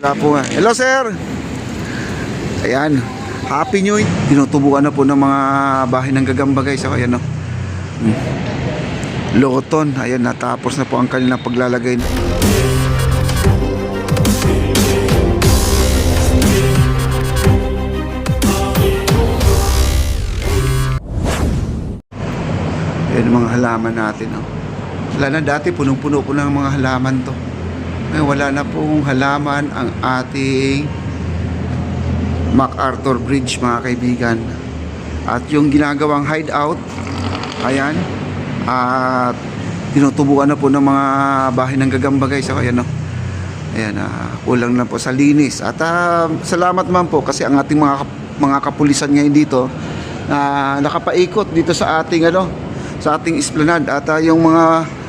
Wala po nga. Hello sir. Ayan. Happy New Year. Tinutubukan na po ng mga bahay ng gagamba guys. So, ayan o. Loton. Ayan, natapos na po ang kanilang paglalagay. Ayan mga halaman natin o. Wala na, dati punong-puno po ng mga halaman to. Ngayon wala na pong halaman ang ating MacArthur Bridge mga kaibigan. At yung ginagawang hideout, ayan, at tinutubukan na po ng mga bahay ng gagamba guys. So, ayan o. Ayan, kulang na po sa linis. At salamat man po kasi ang ating mga kapulisan ngayon dito nakapaikot dito sa ating sa ating esplanade. At yung mga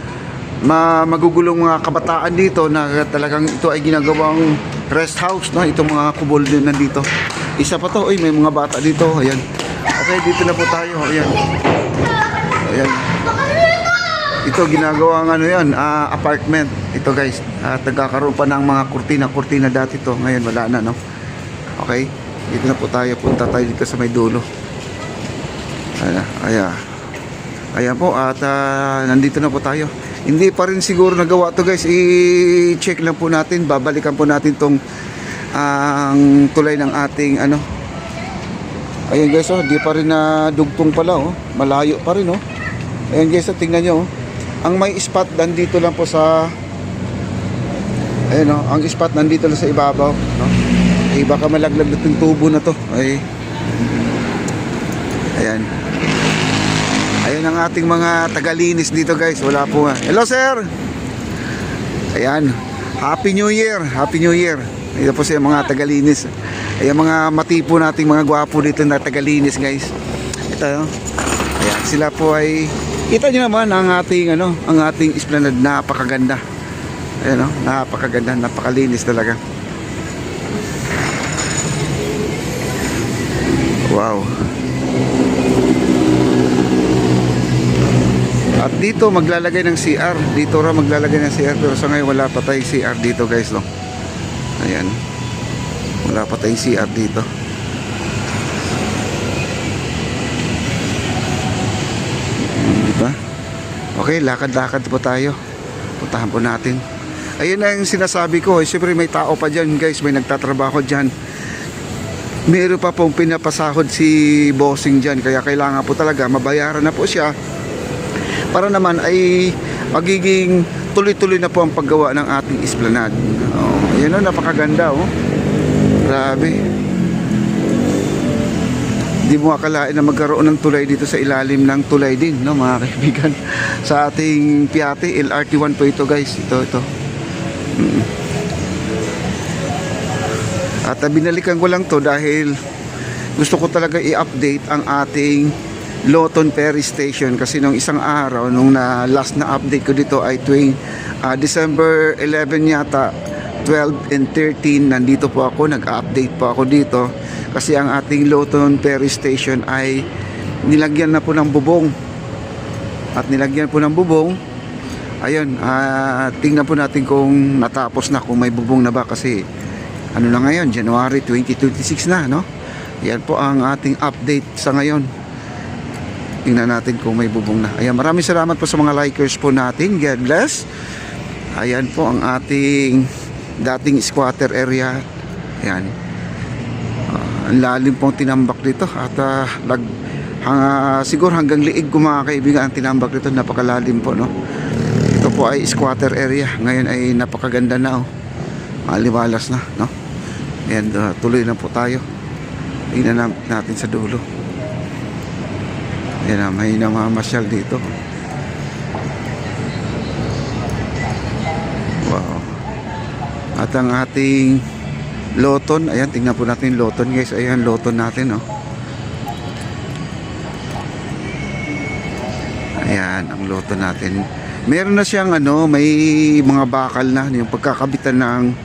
magugulong mga kabataan dito na talagang ito ay ginagawang rest house, no? Itong mga kubol din nandito. Isa pa to, may mga bata dito. Ayan. Okay, dito na po tayo. Ayan. Ayan. Ito ginagawang apartment. Ito guys. Nagkakaroon pa ng mga kurtina dati to. Ngayon wala na, no? Okay. Dito na po tayo. Punta tayo dito sa may dulo. Ayan. Ayan po. At nandito na po tayo. Hindi pa rin siguro nagawa to guys. I-check lang po natin. Babalikan po natin tong ang tulay ng ating Ayan guys, di pa rin na dugtong pala, malayo pa rin. Ayan guys, tingnan nyo. Ang may spot nandito lang po sa ang spot nandito lang sa ibabaw, no? Baka malaglag na itong tubo na to. Ayan. Ayan ang ating mga tagalinis dito guys. Wala po nga. Hello sir. Ayan. Happy New Year. Happy New Year. Ito po siya mga tagalinis. Ayan mga matipo nating mga gwapo dito na tagalinis guys. Ito. Ayan sila po ay kita nyo naman ang ating ang ating esplanade. Napakaganda. Ayan napakaganda, napakalinis talaga. Wow. At dito maglalagay ng CR. Dito ra maglalagay ng CR. Pero sa ngayon wala pa tayong CR dito guys, no? Ayan. Wala pa tayong CR dito. Diba? Okay, lakad-lakad po tayo. Puntahan po natin. Ayun na yung sinasabi ko. Siyempre may tao pa dyan guys. May nagtatrabaho dyan. Meron pa pong pinapasahod si bossing dyan. Kaya kailangan po talaga mabayaran na po siya. Para naman ay magiging tuloy-tuloy na po ang paggawa ng ating esplanade. Ayan napakaganda Grabe. Hindi mo akalain na magkaroon ng tulay dito sa ilalim ng tulay din, no mga kaibigan. Sa ating Piatti, LRT1 po ito guys. Ito. At binalikan ko lang to dahil gusto ko talaga i-update ang ating Loton Ferry Station kasi nung isang araw nung last na update ko dito ay tuwing December 11 yata, 12 and 13 nandito po ako, nag-update po ako dito kasi ang ating Loton Ferry Station ay nilagyan na po ng bubong. At nilagyan po ng bubong. Ayun, tingnan po natin kung natapos na, kung may bubong na ba kasi na ngayon, January 2026 na, no? Yan po ang ating update sa ngayon. Tingnan natin kung may bubong na. Ayan, maraming salamat po sa mga likers po natin. God bless. Ayan po ang ating dating squatter area. Ayan. Ang lalim pong tinambak dito. At siguro hanggang liig ko mga kaibigan ang tinambak dito. Napakalalim po, no? Ito po ay squatter area. Ngayon ay napakaganda na, maliwalas na, no? Ayan, tuloy na po tayo. Tingnan natin sa dulo. Ayan, may namamasyal dito. Wow. At ang ating Loton, ayan, tingnan po natin yung Loton guys. Ayan, Loton natin, Ayan, ang Loton natin. Meron na siyang may mga bakal na, yung pagkakabitan ng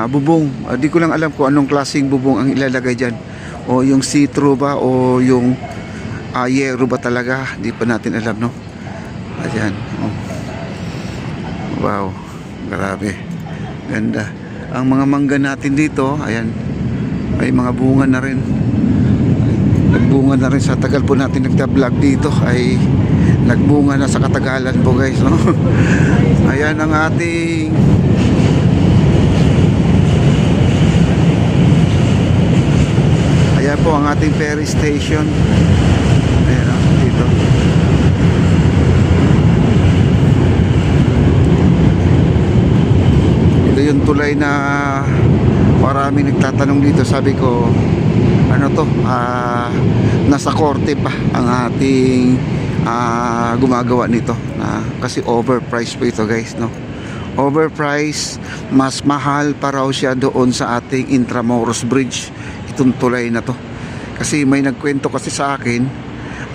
bubong. Di ko lang alam kung anong klaseng bubong ang ilalagay dyan. O yung see-through ba, o yung yero ba talaga, di pa natin alam, no? Ayan. Wow, grabe, ganda. ang mga mangga natin dito, ayan, ay mga bunga na rin. Nagbunga na rin sa tagal po natin nagta-vlog dito, ay nagbunga na sa katagalan po guys, no? Ayan ang ating ayan po ang ating ferry station. Ayan dito. Ito yung tulay na marami nagtatanong dito. Sabi ko, ano to, nasa korte pa ang ating gumagawa nito, kasi overpriced po ito guys, no? Overpriced, mas mahal pa raw siya doon sa ating Intramuros Bridge, itong tulay na to. Kasi may nagkwento kasi sa akin,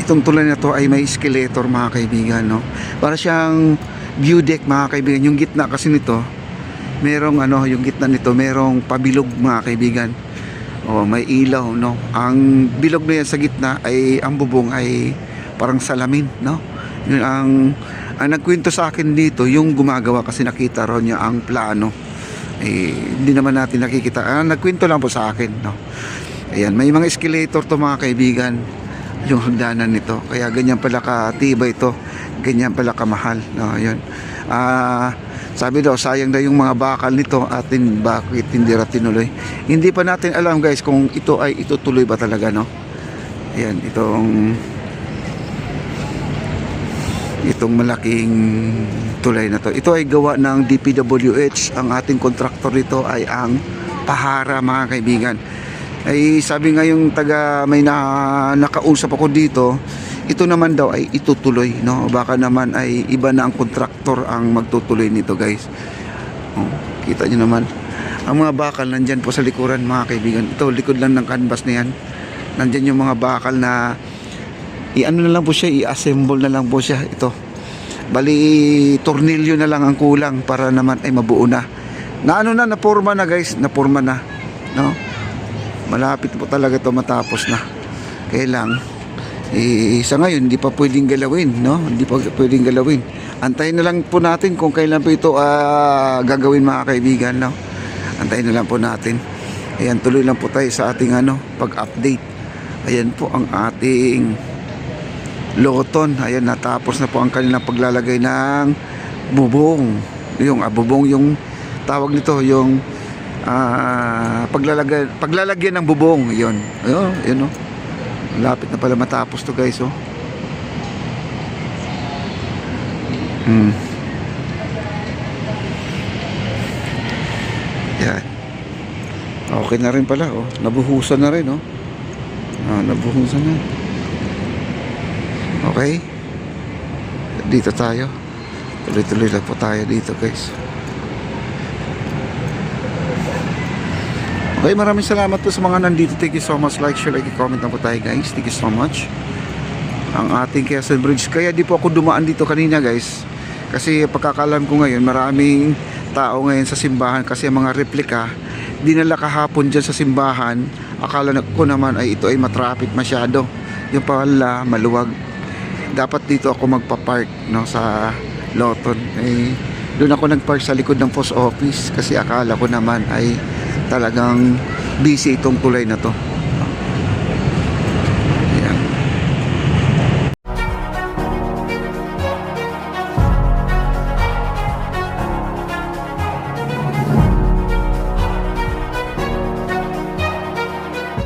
itong tulay na to ay may escalator mga kaibigan, no? Para siyang view deck mga kaibigan. Yung gitna kasi nito, merong yung gitna nito merong pabilog mga kaibigan. May ilaw, no? Ang bilog na yan sa gitna ay ang bubong ay parang salamin, no? Yun ang nagkwento sa akin dito, yung gumagawa, kasi nakita raw niya ang plano. Hindi naman natin nakikita. Nagkwento lang po sa akin, no? Ayan, may mga escalator to mga kaibigan, yung hagdanan nito. Kaya ganyan pala katibay ito, ganyan pala kamahal, no? Ayun. Sabi daw, sayang daw yung mga bakal nito, atin bakit hindi ra tinuloy. Hindi pa natin alam guys kung ito ay itutuloy ba talaga, no? Ayan, itong malaking tulay na to. Ito ay gawa ng DPWH. Ang ating kontraktor dito ay ang Pahara mga kaibigan. Ay sabi nga yung may nakausap ako dito, ito naman daw ay itutuloy, no? Baka naman ay iba na ang kontraktor ang magtutuloy nito guys. Kita nyo naman ang mga bakal nandyan po sa likuran mga kaibigan. Ito likod lang ng canvas na yan, nandyan yung mga bakal na na lang po siya, i-assemble na lang po siya. Ito bali tornilyo na lang ang kulang para naman ay mabuo na. Napurma na guys, napurma na, no? Malapit po talaga to matapos na. Kaya lang sa ngayon hindi pa pwedeng galawin, no? Hindi pa pwedeng galawin. Antayin na lang po natin kung kailan po ito gagawin mga kaibigan, no? Antayin na lang po natin. Ayan, tuloy lang po tayo sa ating pag-update. Ayan po ang ating Loton. Ayan, natapos na po ang kanilang paglalagay ng bubong. Yung bubong, yung tawag nito, yung paglalagyan ng bubong. Yun. Ayun, lapit na pala matapos to guys, Yan. Okay na rin pala, nabuhusan na rin, nabuhusan na. Okay, dito tayo, tuloy-tuloy lang po tayo dito guys. Okay, maraming salamat po sa mga nandito. Thank you so much. Like, share, comment na po tayo guys. Thank you so much. Ang ating Quezon Bridge, kaya di po ako dumaan dito kanina guys, kasi pagkakalam ko ngayon maraming tao ngayon sa simbahan, kasi mga replika dinala kahapon dyan sa simbahan. Akala ko naman ay ito ay matraffic masyado, yung pala maluwag. Dapat dito ako magpa-park, no, sa Loton. Doon ako nag-park sa likod ng post office, kasi akala ko naman ay talagang busy itong tulay na to.